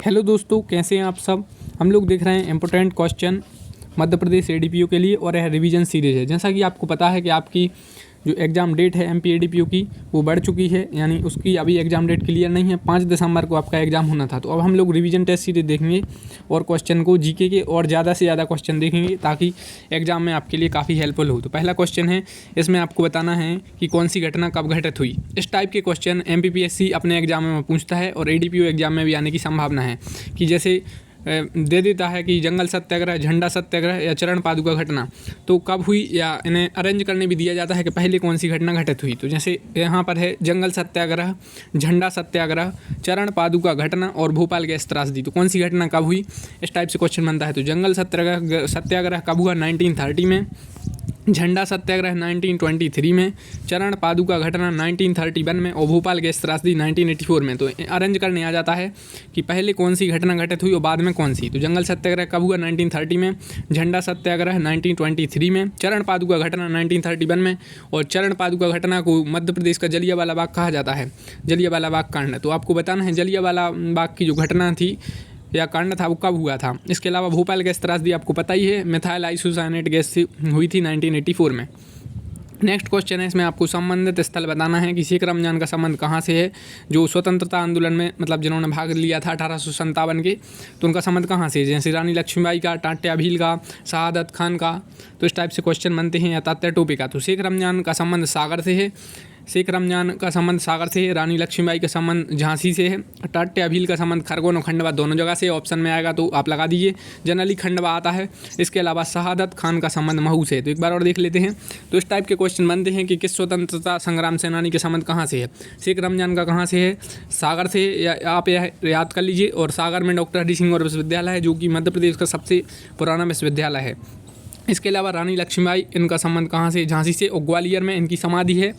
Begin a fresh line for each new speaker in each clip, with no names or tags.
Hello दोस्तों, कैसे हैं आप सब। हम लोग देख रहे हैं important question Madhya Pradesh ADPO के लिए और यह रिवीजन सीरीज है। जैसा कि आपको पता है कि आपकी जो एग्ज़ाम डेट है एमपी एडीपीओ की वो बढ़ चुकी है, यानी उसकी अभी एग्ज़ाम डेट क्लियर नहीं है। 5 दिसंबर को आपका एग्ज़ाम होना था। तो अब हम लोग रिवीजन टेस्ट सीरीज देखेंगे और क्वेश्चन को जीके के और ज़्यादा से ज़्यादा क्वेश्चन देखेंगे ताकि एग्ज़ाम में आपके लिए काफ़ी हेल्पफुल हो। तो पहला क्वेश्चन है, इसमें आपको बताना है कि कौन सी घटना कब घटित हुई। इस टाइप के क्वेश्चन एमपीपीएससी अपने एग्जाम में पूछता है और एडीपीओ एग्जाम में भी आने की संभावना है कि जैसे दे देता है कि जंगल सत्याग्रह, झंडा सत्याग्रह या चरण पादुका घटना तो कब हुई, या इन्हें अरेंज करने भी दिया जाता है कि पहले कौन सी घटना घटित हुई। तो जैसे यहाँ पर है जंगल सत्याग्रह, झंडा सत्याग्रह, चरण पादुका घटना और भोपाल गैस त्रासदी। तो कौन सी घटना कब हुई, इस टाइप से क्वेश्चन बनता है। तो जंगल सत्याग्रह कब हुआ, 1930 में। झंडा सत्याग्रह 1923 में, चरण पादुका घटना 1931 में और भोपाल गैस त्रासदी 1984 में। तो अरेंज करने आ जाता है कि पहले कौन सी घटना घटित हुई और बाद में कौन सी। तो जंगल सत्याग्रह कब हुआ, 1930 में। झंडा सत्याग्रह 1923 में। चरण पादुका घटना 1931 में। और चरण पादुका घटना को मध्य प्रदेश का जलियांवाला बाग कहा जाता है, जलियांवाला बाग कांड। तो आपको बताना है जलियांवाला बाग की जो घटना थी या कांड था वो कब हुआ था। इसके अलावा भोपाल गैस त्रासदी आपको पता ही है, मिथाइल आइसोसाइनेट गैस से हुई थी 1984 में। नेक्स्ट क्वेश्चन है, इसमें आपको संबंधित स्थल बताना है कि शेख रमजान का संबंध कहाँ से है। जो स्वतंत्रता आंदोलन में मतलब जिन्होंने भाग लिया था 1857 के, तो उनका संबंध कहाँ से है। जैसे रानी लक्ष्मीबाई का, टाट्या भील का, शहादत खान का। तो इस टाइप से क्वेश्चन बनते हैं। या तात्या टोपे का। तो शेख रमजान का संबंध सागर से है, शेख रमजान का संबंध सागर से है। रानी लक्ष्मीबाई का संबंध झांसी से है। टाट्या भील का संबंध खरगोन और खंडवा दोनों जगह से। ऑप्शन में आएगा तो आप लगा दीजिए, जनरली खंडवा आता है। इसके अलावा शहादत खान का संबंध महू से है। तो एक बार और देख लेते हैं। तो इस टाइप के क्वेश्चन बनते हैं कि किस स्वतंत्रता संग्राम सेनानी के संबंध कहाँ से है। शेख रमजान का कहाँ से है, सागर से। या आप यह याद कर लीजिए। और सागर में डॉक्टर हरि सिंह और विश्वविद्यालय है जो कि मध्य प्रदेश का सबसे पुराना विश्वविद्यालय है। इसके अलावा रानी लक्ष्मीबाई, इनका संबंध कहाँ से, झांसी से और ग्वालियर में इनकी समाधि है।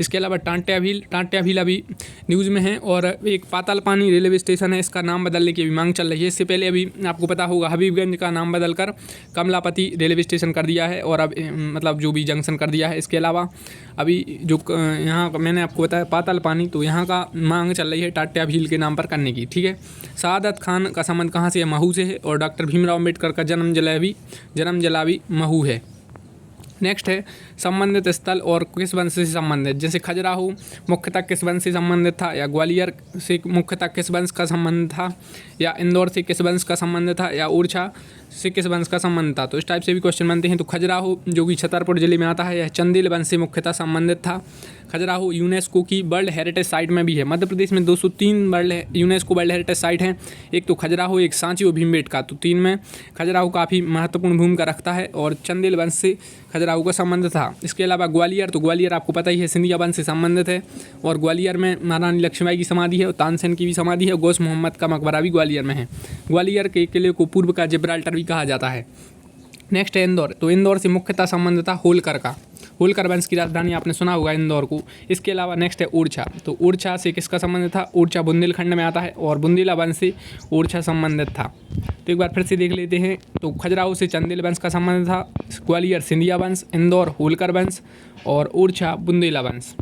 इसके अलावा टाट्या भील अभी न्यूज़ में है। और एक पातालपानी रेलवे स्टेशन है, इसका नाम बदलने की अभी मांग चल रही है। इससे पहले अभी आपको पता होगा हबीबगंज का नाम बदलकर कमलापति रेलवे स्टेशन कर दिया है और अब मतलब जो भी जंक्शन कर दिया है। इसके अलावा अभी जो यहाँ मैंने आपको बताया पातालपानी, तो यहाँ का मांग चल रही है टाट्या भील के नाम पर करने की। ठीक है। शहादत खान का संबंध कहाँ से है, महू से है। और डॉक्टर भीमराव अम्बेडकर का जन्म जला भी महू है। नेक्स्ट है संबंधित स्थल और किस वंश से संबंधित। जैसे खजुराहो मुख्यतः किस वंश से संबंधित था, या ग्वालियर से मुख्यतः किस वंश का संबंध था, या इंदौर से किस वंश का संबंध था, या ओरछा से किस वंश का संबंध था। तो इस टाइप से भी क्वेश्चन बनते हैं। तो खजुराहो जो कि छतरपुर जिले में आता है, यह चंदेल वंश से मुख्यतः संबंधित था। खजुराहो यूनेस्को की वर्ल्ड हेरिटेज साइट में भी है। मध्य प्रदेश में 203 यूनेस्को वर्ल्ड हेरिटेज साइट हैं। एक तो खजुराहो, एक सांची और भीमबेटका। तो 3 में खजुराहो काफ़ी महत्वपूर्ण भूमिका रखता है और चंदेल वंश से खजुराहो का संबंध था। इसके अलावा ग्वालियर, तो ग्वालियर आपको पता ही है सिंधिया वंश से संबंधित है। और ग्वालियर में महारानी लक्ष्मीबाई की समाधि है और तानसेन की भी समाधि है। गौस मोहम्मद का मकबरा भी ग्वालियर में है। ग्वालियर के किले को पूर्व का जिब्राल्टर भी कहा जाता है। नेक्स्ट है इंदौर। तो इंदौर से मुख्यतः संबंध था होलकर का। होलकर वंश की राजधानी आपने सुना होगा इंदौर को। इसके अलावा नेक्स्ट है ओरछा। तो ओरछा से किसका संबंध था, ओरछा बुंदेलखंड में आता है और बुंदेला वंश से ओरछा संबंधित था। तो एक बार फिर से देख लेते हैं। तो खजुराहो से चंदेल वंश का संबंध था, ग्वालियर सिंधिया वंश, इंदौर होलकर वंश और ओरछा बुंदेला वंश।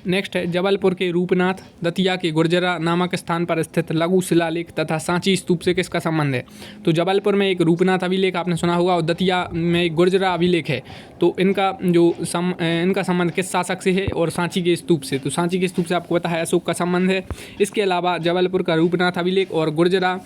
नेक्स्ट है जबलपुर के रूपनाथ दतिया के गुर्जरा नामक स्थान पर स्थित लघु शिलालेख तथा सांची स्तूप से किसका संबंध है। तो जबलपुर में एक रूपनाथ अभिलेख आपने सुना होगा और दतिया में एक गुर्जरा अभिलेख है। तो इनका संबंध किस शासक से है और सांची के स्तूप से। तो सांची के स्तूप से आपको पता है अशोक का संबंध है। इसके अलावा जबलपुर का रूपनाथ अभिलेख और गुर्जरा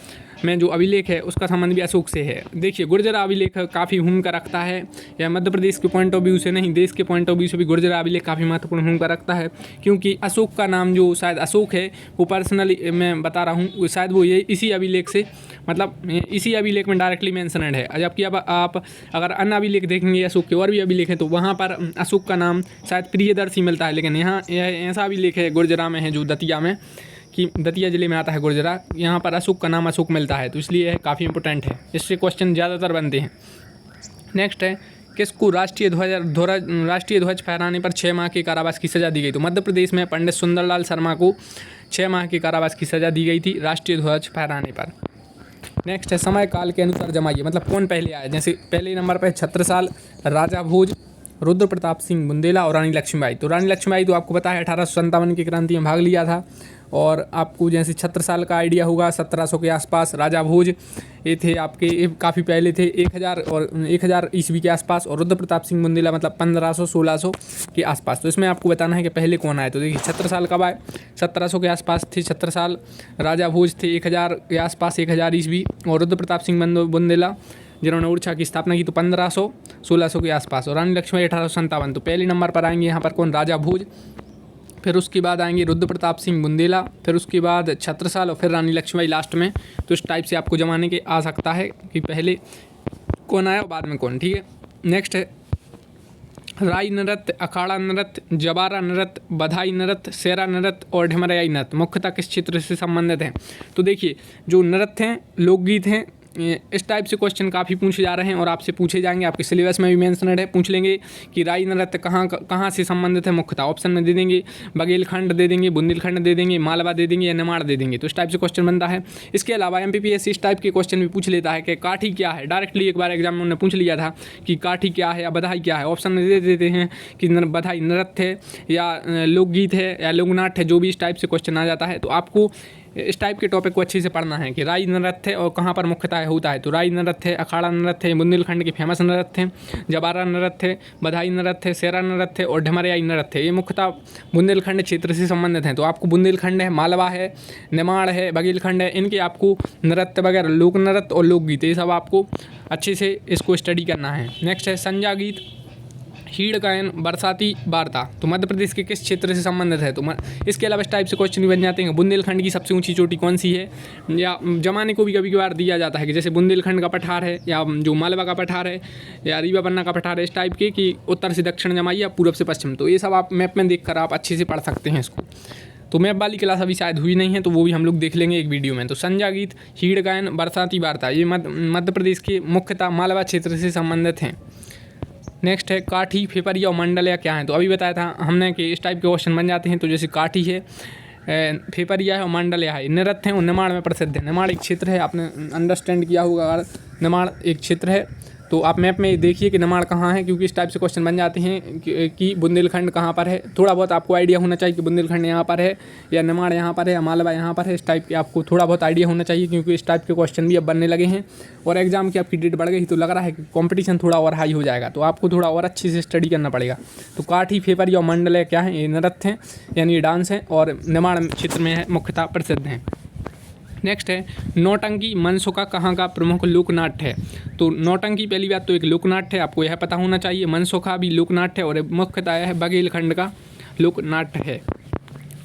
में जो अभिलेख है उसका संबंध भी अशोक से है। देखिए गुर्जरा अभिलेख काफ़ी भूमिका रखता है, या मध्य प्रदेश के पॉइंट ऑफ व्यू से नहीं, देश के पॉइंट ऑफ व्यू से भी गुर्जरा अभिलेख काफ़ी महत्वपूर्ण भूमिका रखता है। क्योंकि अशोक का नाम जो शायद अशोक है, वो पर्सनली मैं बता रहा हूँ, शायद वो ये इसी अभिलेख से मतलब इसी अभिलेख में डायरेक्टली मेंशनड है। जबकि अब आप अगर अन्य अभिलेख देखेंगे अशोक के और भी अभिलेख हैं तो वहाँ पर अशोक का नाम शायद प्रियदर्शी मिलता है। लेकिन यहाँ ऐसा अभिलेख है गुर्जरा में है जो दतिया में, कि दतिया जिले में आता है गुर्जरा, यहाँ पर अशोक का नाम अशोक मिलता है। तो इसलिए यह काफ़ी इंपॉर्टेंट है, इससे क्वेश्चन ज़्यादातर बनते हैं। नेक्स्ट है किसको राष्ट्रीय ध्वज फहराने पर 6 माह के कारावास की सज़ा दी गई। तो मध्य प्रदेश में पंडित सुंदरलाल शर्मा को 6 माह के कारावास की सज़ा दी गई थी राष्ट्रीय ध्वज फहराने पर। नेक्स्ट है समय काल के अनुसार जमाइए, मतलब कौन पहले आया। जैसे पहले नंबर पर छत्रसाल, राजा भोज, रुद्र प्रताप सिंह बुंदेला और रानी लक्ष्मीबाई। तो रानी लक्ष्मीबाई तो आपको पता है 1857 की क्रांति में भाग लिया था। और आपको जैसे छत्रसाल का आइडिया होगा 1700 के आसपास। राजा भोज ये थे आपके काफ़ी पहले थे 1000 ईस्वी के आसपास। और रुद्र प्रताप सिंह बुंदेला मतलब 1500-1600 के आसपास। तो इसमें आपको बताना है कि पहले कौन आए। तो देखिए छत्रसाल कब आए, 1700 के आसपास थे छत्रसाल। राजा भोज थे 1000 के आसपास, 1000 ईस्वी। और रुद्र प्रताप सिंह बुंदेला जिन्होंने ओडिशा की स्थापना की तो 1500-1600 के आसपास। और रानी लक्ष्मीबाई 1857। तो पहले नंबर पर आएंगे यहाँ पर कौन, राजा भोज। फिर उसके बाद आएंगे रुद्र प्रताप सिंह बुंदेला, फिर उसके बाद छत्रसाल और फिर रानी लक्ष्मीबाई लास्ट में। तो इस टाइप से आपको जमाने के आ सकता है कि पहले कौन आया और बाद में कौन। ठीक है, नेक्स्ट है राई नृत्य, अखाड़ा नृत्य, जबारा नृत्य, बधाई नृत्य, सेरा नृत्य और ढमरियाई नृत्य मुख्यतः किस क्षेत्र से संबंधित हैं। तो देखिए जो नृत्य हैं, लोकगीत हैं, इस टाइप से क्वेश्चन काफ़ी पूछे जा रहे हैं और आपसे पूछे जाएंगे। आपके सिलेबस में भी मेंशनड है। पूछ लेंगे कि राई नृत्य कहाँ से संबंधित है मुख्यतः। ऑप्शन में दे देंगे बघेलखंड दे देंगे, बुंदेलखंड दे देंगे, मालवा दे देंगे या निमाड़ दे देंगे। तो इस टाइप से क्वेश्चन बनता है। इसके अलावा MPPSC इस टाइप के क्वेश्चन भी पूछ लेता है कि काठी क्या है। डायरेक्टली एक बार एग्जाम में उन्होंने पूछ लिया था कि काठी क्या है या बधाई क्या है। ऑप्शन में दे देते हैं कि बधाई नृत्य है या लोकगीत है या लोकनाट्य है, जो भी इस टाइप से क्वेश्चन आ जाता है। तो आपको इस टाइप के टॉपिक को अच्छे से पढ़ना है कि राई नृत्य है और कहाँ पर मुख्यतः होता है। तो राई नृत्य है, अखाड़ा नृत्य है, बुंदेलखंड के फेमस नृत्य है, जबारा नृत्य है, बधाई नृत्य है, सेरा नृत्य है और ढमरियाई नृत्य है। ये मुख्यतः बुंदेलखंड क्षेत्र से संबंधित हैं। तो आपको बुंदेलखंड है, मालवा है, निमाड़ है, बघेलखंड है, इनके आपको नृत्य वगैरह, लोक नृत्य और लोकगीत, ये सब आपको अच्छे से इसको स्टडी करना है। नेक्स्ट है संजा गीत, हीड़ गायन, बरसाती वार्ता। तो मध्य प्रदेश के किस क्षेत्र से संबंधित है। तो इसके अलावा इस टाइप से क्वेश्चन भी बन जाते हैं। बुंदेलखंड की सबसे ऊंची चोटी कौन सी है, या जमाने को भी कभी कभार दिया जाता है कि जैसे बुंदेलखंड का पठार है या जो मालवा का पठार है या रीवा पन्ना का पठार है, इस टाइप के कि उत्तर से दक्षिण जमाई या पूर्व से पश्चिम। तो ये सब आप मैप में देख कर आप अच्छे से पढ़ सकते हैं इसको। तो मैप वाली क्लास अभी शायद हुई नहीं है, तो वो भी हम लोग देख लेंगे एक वीडियो में। तो संजा गीत, हीड़ गायन, बरसाती वार्ता ये मध्य प्रदेश के मुख्यतः मालवा क्षेत्र से संबंधित हैं। नेक्स्ट है काठी, फेपरिया और मंडलिया क्या है। तो अभी बताया था हमने कि इस टाइप के क्वेश्चन बन जाते हैं। तो जैसे काठी है, फेपरिया है और मंडलिया है, नृत्य है और निमाड़ में प्रसिद्ध है। निमाड़ एक क्षेत्र है, आपने अंडरस्टैंड किया होगा, निमाड़ एक क्षेत्र है। तो आप मैप में देखिए कि निमाड़ कहाँ है, क्योंकि इस टाइप से क्वेश्चन बन जाते हैं कि बुंदेलखंड कहाँ पर है। थोड़ा बहुत आपको आइडिया होना चाहिए कि बुंदेलखंड यहाँ पर है या निमाड़ यहाँ पर है या मालवा यहाँ पर है। इस टाइप के आपको थोड़ा बहुत आइडिया होना चाहिए, क्योंकि इस टाइप के क्वेश्चन भी अब बनने लगे हैं और एग्जाम की आपकी डेट बढ़ गई, तो लग रहा है कि कॉम्पिटिशन थोड़ा और हाई हो जाएगा। तो आपको थोड़ा और अच्छे से स्टडी करना पड़ेगा। तो काठी, फेपरिया और मंडलिया क्या है, ये नृत्य हैं यानी ये डांस हैं और निमाड़ क्षेत्र में है मुख्यतः प्रसिद्ध हैं। नेक्स्ट है नौटंकी, मनसुखा कहाँ का प्रमुख लोकनाट्य है। तो नौटंकी पहली बात तो एक लोकनाट्य है, आपको यह पता होना चाहिए। मनसुखा भी लोकनाट्य है और मुख्यतः यह बघेलखंड का लोकनाट्य है।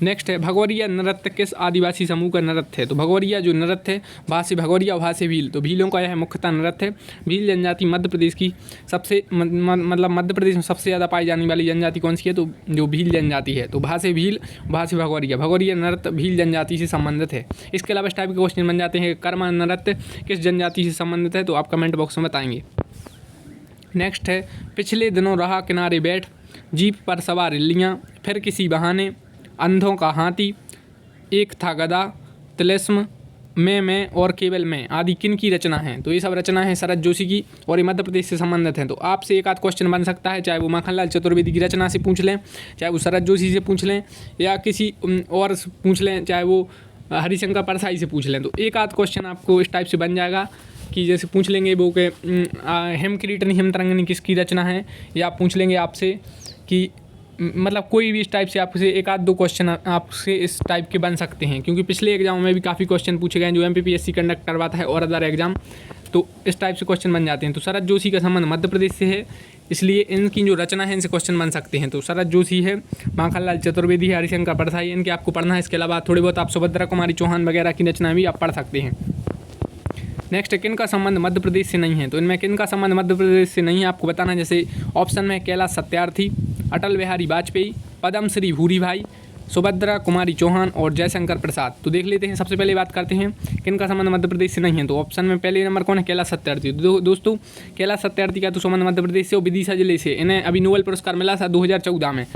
नेक्स्ट है भगोरिया नृत्य किस आदिवासी समूह का नृत्य है। तो भगोरिया जो नृत्य है, भाषा भगोरिया, भाषा भील। तो भीलों का यह मुख्यतः नृत्य है। भील जनजाति मध्य प्रदेश की सबसे मतलब मध्य प्रदेश में सबसे ज़्यादा पाई जाने वाली जनजाति कौन सी है, तो जो भील जनजाति है। तो भाषा भील, भाषा भगोरिया। भगोरिया नृत्य भील जनजाति से संबंधित है। इसके अलावा इस टाइप के क्वेश्चन बन जाते हैं कर्मा नृत्य किस जनजाति से संबंधित है, तो आप कमेंट बॉक्स में बताएंगे। नेक्स्ट है पिछले दिनों रहा किनारे बैठ, जीप पर सवार लियाँ, फिर किसी बहाने, अंधों का हाथी, एक था गधा, तिलिस्म, मैं और केवल मैं आदि किन की रचना है। तो ये सब रचना है शरद जोशी की और ये मध्य प्रदेश से संबंधित हैं। तो आपसे एक आध क्वेश्चन बन सकता है, चाहे वो माखनलाल चतुर्वेदी की रचना से पूछ लें, चाहे वो शरद जोशी से पूछ लें या किसी और से पूछ लें, चाहे वो हरिशंकर परसाई से पूछ लें। तो एक आध क्वेश्चन आपको इस टाइप से बन जाएगा कि जैसे पूछ लेंगे वो के हेमकिरीटनी हेमतरंगिणी किसकी रचना है, या पूछ लेंगे आपसे कि मतलब कोई भी इस टाइप से आपसे एक आध दो क्वेश्चन आपसे इस टाइप के बन सकते हैं, क्योंकि पिछले एग्जाम में भी काफ़ी क्वेश्चन पूछे गए हैं जो MPPSC कंडक्ट करवाता है और अदर एग्जाम। तो इस टाइप से क्वेश्चन बन जाते हैं। तो शरद जोशी का संबंध मध्य प्रदेश से है, इसलिए इनकी जो रचना है इनसे क्वेश्चन बन सकते हैं। तो शरद जोशी है, माखनलाल चतुर्वेदी है, हरिशंकर परसाई, इनके आपको पढ़ना है। इसके अलावा थोड़ी बहुत आप सुभद्रा कुमारी चौहान वगैरह की रचना भी आप पढ़ सकते हैं। नेक्स्ट किन का संबंध मध्य प्रदेश से नहीं है। तो इनमें किन का संबंध मध्य प्रदेश से नहीं है आपको बताना है। जैसे ऑप्शन में कैलाश सत्यार्थी, अटल बिहारी वाजपेयी, पद्म श्री भूरी भाई, सुभद्रा कुमारी चौहान और जयशंकर प्रसाद। तो देख लेते हैं। सबसे पहले बात करते हैं किन का संबंध मध्य प्रदेश से नहीं है। तो ऑप्शन में पहले नंबर कौन है, कैलाश सत्यार्थी। दोस्तों कैलाश सत्यार्थी का तो संबंध मध्य प्रदेश से और विदिशा जिले से। इन्हें अभी नोबेल पुरस्कार मिला था 2014 में।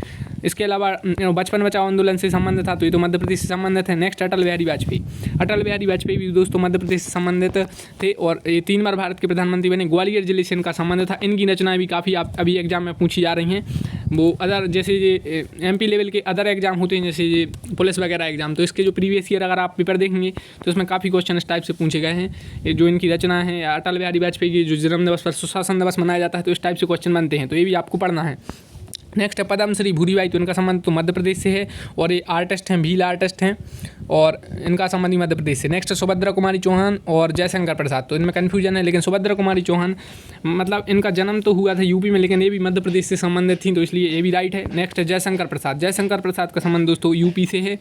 इसके अलावा बचपन बचाओ आंदोलन से संबंधित था, तो ये तो मध्य प्रदेश से संबंधित है। नेक्स्ट अटल बिहारी वाजपेयी। अटल बिहारी वाजपेयी भी दोस्तों मध्य प्रदेश से संबंधित थे और ये 3 बार भारत के प्रधानमंत्री बने। ग्वालियर जिले से इनका संबंध था। इनकी रचनाएं भी काफ़ी अभी एग्जाम में पूछी जा रही हैं। वो अदर जैसे ये MP लेवल के अदर एग्जाम होते हैं, जैसे ये पुलिस वगैरह एग्जाम, तो इसके जो प्रीवियस ईयर अगर आप पेपर देखेंगे तो इसमें काफ़ी क्वेश्चन इस टाइप से पूछे गए हैं। ये जो इनकी रचना है, अटल बिहारी वाजपेयी की जो जन्म दिवस पर सुशासन दिवस मनाया जाता है, तो इस टाइप से क्वेश्चन बनते हैं, तो ये भी आपको पढ़ना है। नेक्स्ट है पद्मश्री भूरीबाई, तो इनका संबंध तो मध्य प्रदेश से है और ये आर्टिस्ट हैं, भील आर्टिस्ट हैं और इनका संबंध मध्य प्रदेश से। नेक्स्ट है सुभद्रा कुमारी चौहान और जयशंकर प्रसाद, तो इनमें कन्फ्यूजन है, लेकिन सुभद्रा कुमारी चौहान मतलब इनका जन्म तो हुआ था यूपी में, लेकिन ये भी मध्य प्रदेश से संबंधित थी, तो इसलिए ये भी राइट है। नेक्स्ट है जयशंकर प्रसाद। जयशंकर प्रसाद का संबंध दोस्तों यूपी से है,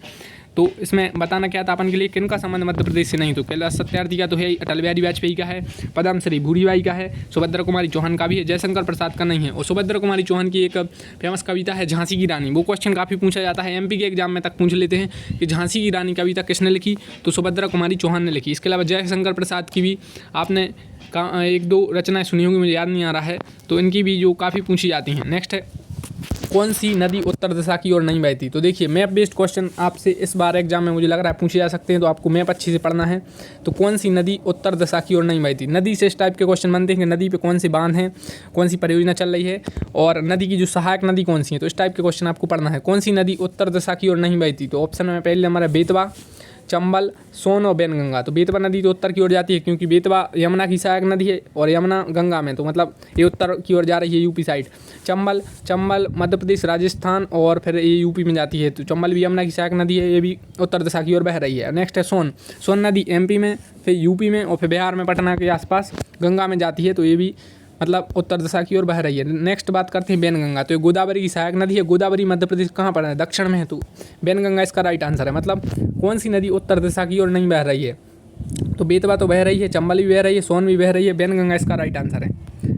तो इसमें बताना क्या था अपन के लिए, किनका संबंध मध्य प्रदेश से नहीं, तो कैलाश सत्यार्थी का तो है, अटल बिहारी वाजपेयी का है, पद्मश्री भूरीबाई का है, सुभद्रा कुमारी चौहान का भी है, जयशंकर प्रसाद का नहीं है। और सुभद्रा कुमारी चौहान की एक फेमस कविता है झांसी की रानी, वो क्वेश्चन काफ़ी पूछा जाता है, MP के एग्जाम में तक पूछ लेते हैं कि झांसी की रानी कविता किसने लिखी, तो सुभद्रा कुमारी चौहान ने लिखी। इसके अलावा जयशंकर प्रसाद की भी आपने 1-2 रचनाएँ सुनी होंगी, मुझे याद नहीं आ रहा है, तो इनकी भी जो काफ़ी पूछी जाती हैं। नेक्स्ट है कौन सी नदी उत्तर दिशा की ओर नहीं बहती, तो देखिए मैप बेस्ड क्वेश्चन आपसे इस बार एग्जाम में मुझे लग रहा है पूछे जा सकते हैं, तो आपको मैप अच्छे से पढ़ना है। तो कौन सी नदी उत्तर दिशा की ओर नहीं बहती, नदी से इस टाइप के क्वेश्चन बनते हैं कि नदी पे कौन से बांध हैं, कौन सी परियोजना चल रही है और नदी की जो सहायक नदी कौन सी है, तो इस टाइप के क्वेश्चन आपको पढ़ना है। कौन सी नदी उत्तर दिशा की ओर नहीं बहती, तो ऑप्शन में पहले नंबर है बेतवा, चंबल, सोन और बैनगंगा। तो बेतवा नदी तो उत्तर की ओर जाती है, क्योंकि बेतवा यमुना की सहायक नदी है और यमुना गंगा में, तो मतलब ये उत्तर की ओर जा रही है यूपी साइड। चंबल मध्य प्रदेश राजस्थान और फिर ये यूपी में जाती है, तो चंबल भी यमुना की सहायक नदी है, ये भी उत्तर दिशा की ओर बह रही है। नेक्स्ट है सोन नदी MP में, फिर यूपी में और फिर बिहार में पटना के आसपास गंगा में जाती है, तो ये भी मतलब उत्तर दिशा की ओर बह रही है। नेक्स्ट बात करते हैं बैनगंगा, तो ये गोदावरी की सहायक नदी है। गोदावरी मध्य प्रदेश कहाँ पर है, दक्षिण में है, तो बैनगंगा इसका राइट आंसर है। मतलब कौन सी नदी उत्तर दिशा की ओर नहीं बह रही है, तो बेतवा तो बह रही है, चंबल भी बह रही है, सोन भी बह रही है, बैनगंगा इसका राइट आंसर है।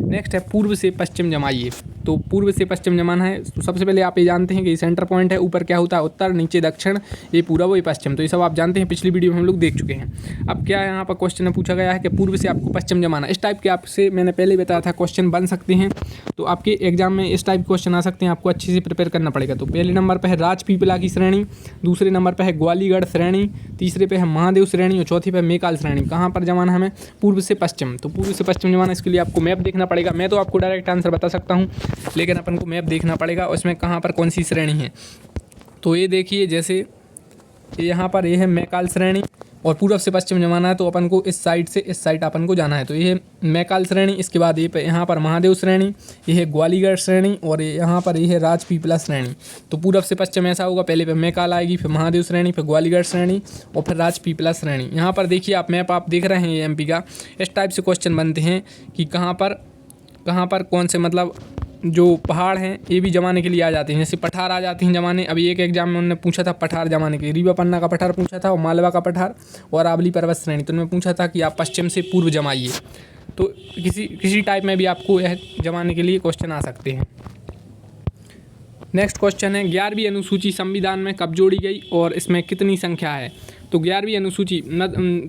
नेक्स्ट है पूर्व से पश्चिम जमाइए, तो पूर्व से पश्चिम जमाना है, तो सबसे पहले आप ये जानते हैं कि सेंटर पॉइंट है, ऊपर क्या होता है उत्तर, नीचे दक्षिण, ये पूर्व ये पश्चिम, तो ये सब आप जानते हैं, पिछली वीडियो में हम लोग देख चुके हैं। अब क्या यहाँ पर क्वेश्चन में पूछा गया है कि पूर्व से आपको पश्चिम जमाना, इस टाइप के आपसे मैंने पहले बताया था क्वेश्चन बन सकते हैं, तो आपके एग्जाम में इस टाइप क्वेश्चन आ सकते हैं, आपको अच्छे से प्रिपेयर करना पड़ेगा। तो पहले नंबर पर है राजपीपला की श्रेणी, दूसरे नंबर पर है ग्वालीगढ़ श्रेणी, तीसरे पे है महादेव श्रेणी और चौथी पे मेकाल श्रेणी। कहाँ पर जमाना हमें, पूर्व से पश्चिम, तो पूर्व से पश्चिम जमाना, इसके लिए आपको मैप देखना पड़ेगा। मैं तो आपको डायरेक्ट आंसर बता सकता हूँ, लेकिन अपन को मैप देखना पड़ेगा उसमें कहाँ पर कौन सी श्रेणी है। तो ये देखिए, जैसे यहाँ पर ये है मैकाल श्रेणी और पूर्व से पश्चिम जमाना है, तो अपन को इस साइड से इस साइड अपन को जाना है, तो ये है मैकाल श्रेणी। इसके बाद ये पे यहाँ पर महादेव श्रेणी, ये है ग्वालीगढ़ श्रेणी और यहाँ पर ये है राजपीपला श्रेणी। तो पूर्व से पश्चिम ऐसा होगा, पहले पे मैकाल आएगी, फिर महादेव श्रेणी, फिर ग्वालीगढ़ श्रेणी और फिर राजपीपला श्रेणी। यहाँ पर देखिए आप मैप आप देख रहे हैं, ये MP का, इस टाइप से क्वेश्चन बनते हैं कि कहाँ पर कौन से मतलब जो पहाड़ हैं ये भी जमाने के लिए आ जाते हैं, जैसे पठार आ जाती हैं जमाने। अभी एक एग्जाम में उन्होंने पूछा था पठार जमाने के, रीवा पन्ना का पठार पूछा था और मालवा का पठार और आबली पर्वत श्रेणी, तो उन्होंने पूछा था कि आप पश्चिम से पूर्व जमाइए। तो किसी टाइप में भी आपको यह जमाने के लिए क्वेश्चन आ सकते हैं। नेक्स्ट क्वेश्चन है 11वीं अनुसूची संविधान में कब जोड़ी गई और इसमें कितनी संख्या है। तो 11वीं अनुसूची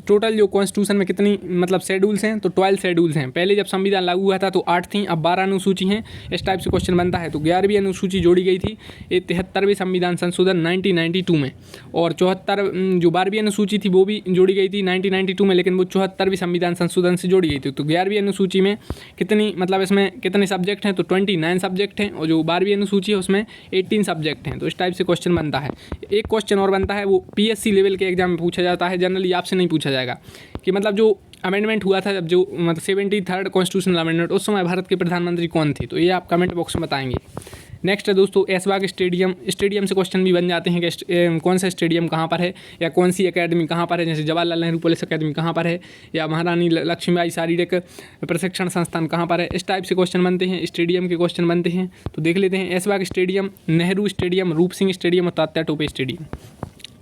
टोटल जो कॉन्स्टिट्यूशन में कितनी मतलब शेड्यूल्स हैं, तो 12 शेड्यूल्स हैं। पहले जब संविधान लागू हुआ था तो 8 थी, अब 12 अनुसूची हैं। इस टाइप से क्वेश्चन बनता है। तो 11वीं अनुसूची जोड़ी गई थी ये 73वें संविधान संशोधन 1992 में, और 74 जो 12वीं अनुसूची थी वो भी जोड़ी गई थी 1992 में, लेकिन वो 74वें संविधान संशोधन से जोड़ी गई थी। तो 11वीं अनुसूची में कितनी मतलब इसमें कितने सब्जेक्ट हैं, तो 29 सब्जेक्ट हैं, और जो 12वीं अनुसूची है उसमें 18 सब्जेक्ट हैं। तो इस टाइप से क्वेश्चन बनता है। एक क्वेश्चन और बनता है, वो PSC लेवल के एग्जाम में पूछा जाता है, जनरली आपसे नहीं पूछा जाएगा, कि मतलब जो अमेंडमेंट हुआ था, जब जो मतलब 73rd कॉन्स्टिट्यूशनल अमेंडमेंट, उस समय भारत के प्रधानमंत्री कौन थे, तो ये आप कमेंट बॉक्स में बताएंगे। नेक्स्ट है दोस्तों ऐशबाग स्टेडियम से क्वेश्चन भी बन जाते हैं कि कौन सा स्टेडियम कहाँ पर है, या कौन सी एकेडमी कहाँ पर है, जैसे जवाहरलाल नेहरू पुलिस अकेडमी कहाँ पर है, या महारानी लक्ष्मीबाई शारीरिक प्रशिक्षण संस्थान कहाँ पर है। इस टाइप से क्वेश्चन बनते हैं, स्टेडियम के क्वेश्चन बनते हैं। तो देख लेते हैं, ऐशबाग स्टेडियम, नेहरू स्टेडियम, रूप सिंह स्टेडियम और तात्या टोपे स्टेडियम।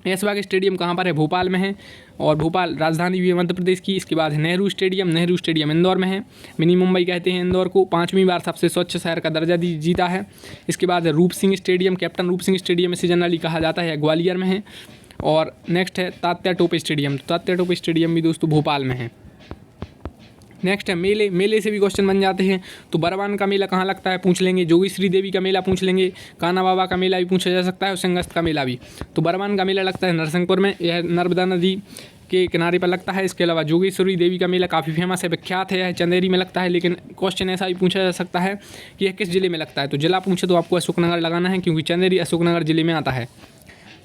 ऐशबाग स्टेडियम कहाँ पर है, भोपाल में है, और भोपाल राजधानी भी है मध्य प्रदेश की। इसके बाद है नेहरू स्टेडियम इंदौर में है, मिनी मुंबई कहते हैं इंदौर को, 5वीं बार सबसे स्वच्छ शहर का दर्जा जीता है। इसके बाद है रूप सिंह स्टेडियम, कैप्टन रूप सिंह स्टेडियम इसे जनरली कहा जाता है, ग्वालियर में है। और नेक्स्ट है तात्या टोपे स्टेडियम, तो तात्या टोपे स्टेडियम भी दोस्तों भोपाल में है। नेक्स्ट है मेले। मेले से भी क्वेश्चन बन जाते हैं। तो बरवान का मेला कहाँ लगता है पूछ लेंगे, जोगेश्वरी देवी का मेला पूछ लेंगे, कान्हा बाबा का मेला भी पूछा जा सकता है और सिंहस्थ का मेला भी। तो बरवान का मेला लगता है नरसिंहपुर में, यह नर्मदा नदी के किनारे पर लगता है। इसके अलावा जोगेश्वरी देवी का मेला काफ़ी फेमस है, विख्यात है, यह चंदेरी में लगता है। लेकिन क्वेश्चन ऐसा भी पूछा जा सकता है कि यह किस जिले में लगता है। तो जिला पूछे तो आपको अशोकनगर लगाना है, क्योंकि चंदेरी अशोकनगर जिले में आता है।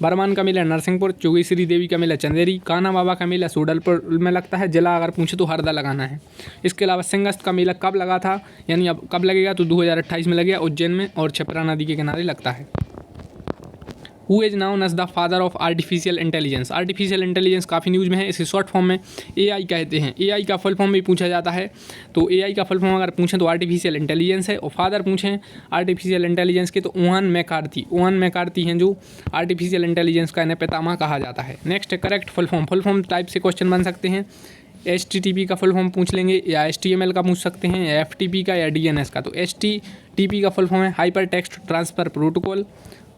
बरमान का मेला नरसिंहपुर, जोगेश्वरी देवी का मेला चंदेरी, कान्हा बाबा का मेला सोडलपुर में लगता है। जिला अगर पूछे तो हरदा लगाना है। इसके अलावा सिंहस्थ का मेला कब लगा था, यानी अब कब लगेगा, तो 2028 में लगेगा उज्जैन में और छपरा नदी के किनारे लगता है। Who is known as the father of artificial intelligence. Artificial intelligence काफ़ी न्यूज़ में है, इसे शॉर्ट फॉर्म में AI कहते हैं। AI का फुल फॉर्म भी पूछा जाता है। तो AI का फुल फॉर्म अगर पूछें तो आर्टिफिशियल इंटेलिजेंस है, और फादर पूछें आर्टिफिशियल इंटेलिजेंस के तो ओवन मैकार्थी। ओवन मैकार्थी हैं जो आर्टिफिशियल इंटेलिजेंस का इन्हें पितामह कहा जाता है। नेक्स्ट है correct full form. Full form type से क्वेश्चन बन सकते हैं। HTTP का फुल फॉर्म पूछ लेंगे, या HTML का पूछ सकते हैं, या FTP का, या DNS का। तो HTTP का फुल फॉर्म है हाइपर टेक्स्ट ट्रांसफ़र प्रोटोकॉल,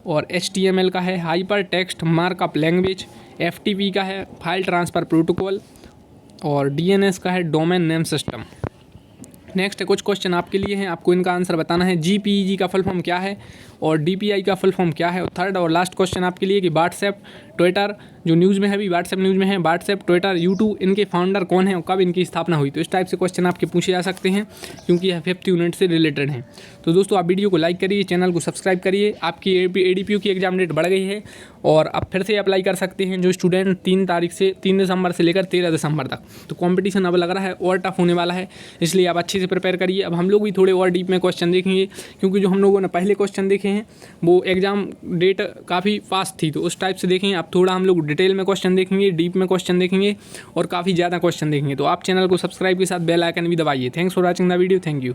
और HTML का है hyper text markup language, FTP का है फाइल ट्रांसफ़र प्रोटोकॉल, और DNS का है डोमेन नेम सिस्टम। नेक्स्ट है कुछ क्वेश्चन आपके लिए हैं, आपको इनका आंसर बताना है। GPEG का फुल फॉर्म क्या है और DPI का फुल फॉर्म क्या है। और थर्ड और लास्ट क्वेश्चन आपके लिए कि व्हाट्सएप, ट्विटर जो न्यूज़ में है, अभी व्हाट्सएप न्यूज़ में है, व्हाट्सएप, ट्विटर, यूट्यूब इनके फाउंडर कौन है और कब इनकी स्थापना हुई। तो इस टाइप से क्वेश्चन आपके पूछे जा सकते हैं, क्योंकि यह 5th यूनिट से रिलेटेड हैं। तो दोस्तों आप वीडियो को लाइक करिए, चैनल को सब्सक्राइब करिए। आपकी ADPU की एग्जाम डेट बढ़ गई है और अब फिर से अप्लाई कर सकते हैं जो स्टूडेंट 3 दिसंबर से लेकर 13 दिसंबर तक। तो कॉम्पिटिशन अब लग रहा है और टफ होने वाला है, इसलिए आप अच्छे से प्रिपेयर करिए। अब हम लोग भी थोड़े और डीप में क्वेश्चन देखेंगे, क्योंकि जो हम लोगों ने पहले क्वेश्चन देखे हैं वो एग्ज़ाम डेट काफ़ी फास्ट थी, तो उस टाइप से देखेंगे। अब थोड़ा हम लोग डिटेल में क्वेश्चन देखेंगे, डीप में क्वेश्चन देखेंगे और काफ़ी ज़्यादा क्वेश्चन देखेंगे। तो आप चैनल को सब्सक्राइब के साथ बेल आइकन भी दबाइए। Thanks for watching the video. Thank you.